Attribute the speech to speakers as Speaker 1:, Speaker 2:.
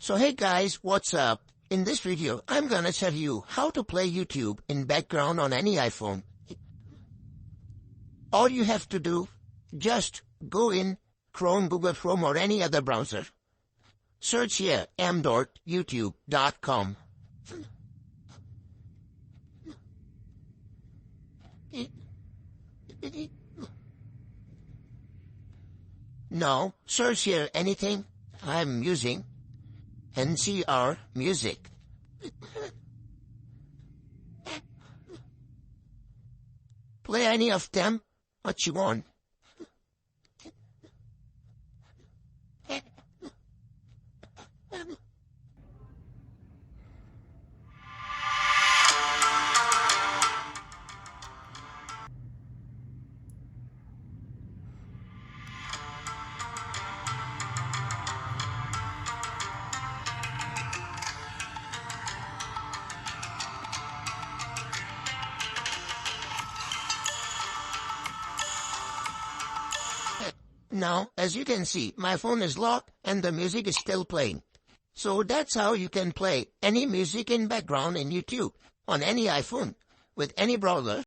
Speaker 1: So hey guys, what's up? In this video, I'm gonna tell you how to play YouTube in background on any iPhone. All you have to do, just go in Chrome, Google Chrome or any other browser. Search here m.youtube.com. Now, search here anything I'm using. NCR Music. Play any of them, what you want. Now, as you can see, my phone is locked and the music is still playing. So that's how you can play any music in background in YouTube on any iPhone with any browser.